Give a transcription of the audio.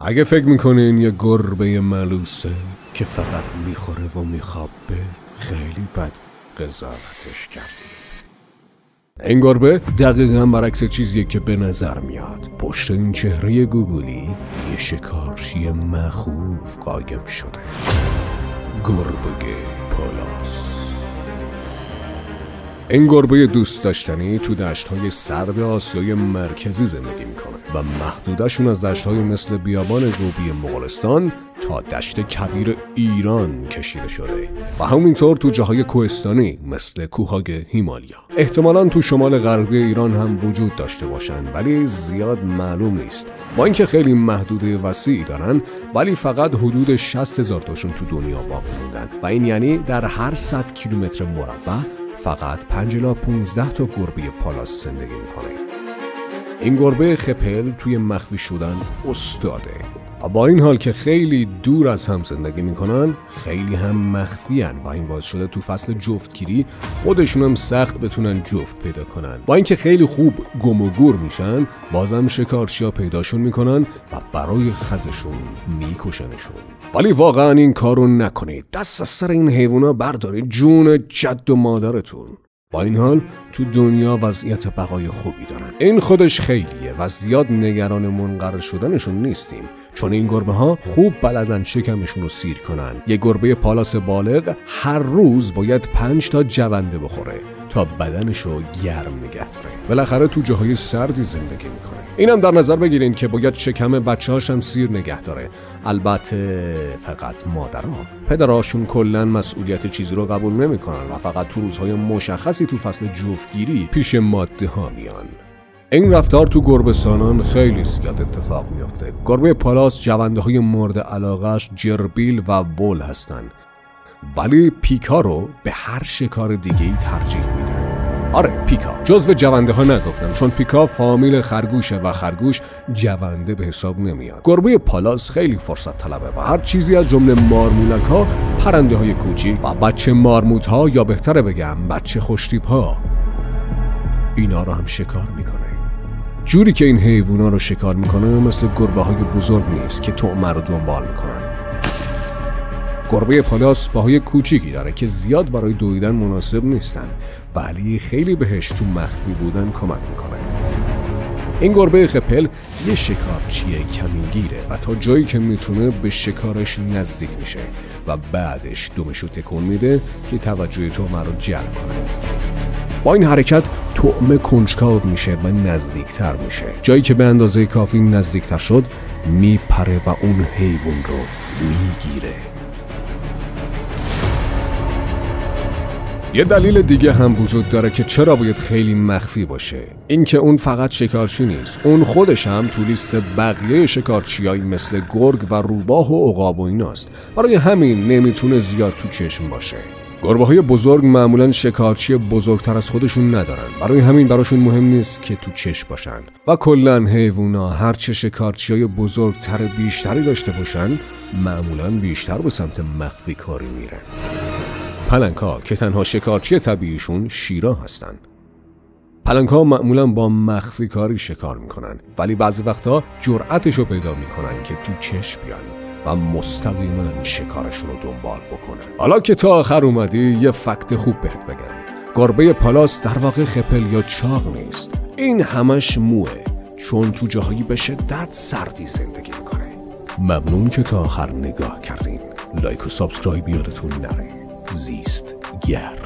اگه فکر میکنین یه گربه ملوسه که فقط میخوره و میخوابه، خیلی بد قضاوتش کردی. این گربه دقیقاً برعکس چیزیه که به نظر میاد. پشت این چهره گوگلی یه شکارچی مخوف قایم شده. گربه پالاس. این گربه دوست داشتنی تو دشت‌های سرد آسیای مرکزی زندگی میکنه و محدودشون از دشت‌های مثل بیابان گوبی مغولستان تا دشت کویر ایران کشیده شده و همینطور تو جاهای کوهستانی مثل کوههای هیمالیا. احتمالاً تو شمال غربی ایران هم وجود داشته باشن، ولی زیاد معلوم نیست. با اینکه خیلی محدوده وسیعی دارن، ولی فقط حدود 60,000 تاشون تو دنیا باقی موندن و این یعنی در هر 100 کیلومتر مربع فقط 5 الی 15 تا گربه پالاس زندگی میکنه. این گربه خپل توی مخفی شدن استاده و با این حال که خیلی دور از هم زندگی میکنن، خیلی هم مخفیان و این باعث شده تو فصل جفتگیری خودشون هم سخت بتونن جفت پیدا کنن. با اینکه خیلی خوب گم و گور میشن، بازم شکارچیا پیداشون میکنن و برای خزشون میکشنشون. ولی واقعا این کارو نکنید. دست از سر این حیوونا بردارید، جون جد و مادرتون. با این حال تو دنیا وضعیت بقای خوبی دارن. این خودش خیلیه و زیاد نگران منقرض شدنشون نیستیم، چون این گربه ها خوب بلدن شکمشون رو سیر کنن. یه گربه پالاس بالغ هر روز باید 5 تا جونده بخوره تا بدنش رو گرم نگه داره. بالاخره تو جاهای سردی زندگی میکنه. اینم در نظر بگیرین که باید شکم بچه‌هاش هم سیر نگه داره. البته فقط مادرها. پدراشون کلاً مسئولیت چیزی رو قبول نمیکنن و فقط تو روزهای مشخصی تو فصل جفتگیری پیش ماده ها میان. این رفتار تو گربه‌سانان خیلی زیاد اتفاق میفته. گربه پالاس جونده های مورد علاقه‌اش جربیل و ول هستن، ولی پیکا رو به هر شکار دیگه‌ای ترجیح میدن. آره، پیکا جزو جونده ها نگفتم، چون پیکا فامیل خرگوشه و خرگوش جونده به حساب نمیاد. گربه پالاس خیلی فرصت طلبه و هر چیزی از جمله مارمولک ها، پرنده های کوچیک و بچه مارموت ها، یا بهتره بگم بچه خوشتیپ ها، اینا رو هم شکار میکنه. جوری که این حیوونا رو شکار میکنه مثل گربه های بزرگ نیست که طعمه رو دنبال میکنن. گربه پالاس پاهای کوچیکی داره که زیاد برای دویدن مناسب نیستن، ولی خیلی بهش تو مخفی بودن کمک میکنه. این گربه خپل یه شکارچی کمینگیره و تا جایی که میتونه به شکارش نزدیک میشه و بعدش دمشو تکون میده که توجه طعمه رو جلب کنه. با این حرکت طعمه کنجکاو میشه و نزدیکتر میشه. جایی که به اندازه کافی نزدیکتر شد، میپره و اون حیوان رو میگیره. یه دلیل دیگه هم وجود داره که چرا باید خیلی مخفی باشه. این که اون فقط شکارچی نیست، اون خودش هم تو لیست بقیه شکارچیایی مثل گرگ و روباه و عقاب و ایناست. برای همین نمیتونه زیاد تو چشم باشه. گربه های بزرگ معمولا شکارچی بزرگتر از خودشون ندارن، برای همین براشون مهم نیست که تو چشم باشن و کلن حیوونا هرچه شکارچیای بزرگتر بیشتری داشته باشن، معمولا بیشتر به سمت مخفی کاری میرن. پلنگ‌ها که تنها شکارچی طبیعیشون شیرا هستن. پلنگ‌ها معمولاً با مخفی کاری شکار میکنن، ولی بعضی وقتا جرأتشو پیدا میکنن که تو چشم بیان و مستقیما شکارشون رو دنبال بکنن. حالا که تا آخر اومدی، یه فکت خوب بهت بگم. گربه پالاس در واقع خپل یا چاق نیست. این همش موه، چون تو جاهایی به شدت سردی زندگی میکنه. ممنون که تا آخر نگاه کردین. لایک و سابسکرایب یادتون نره. زیست گرم.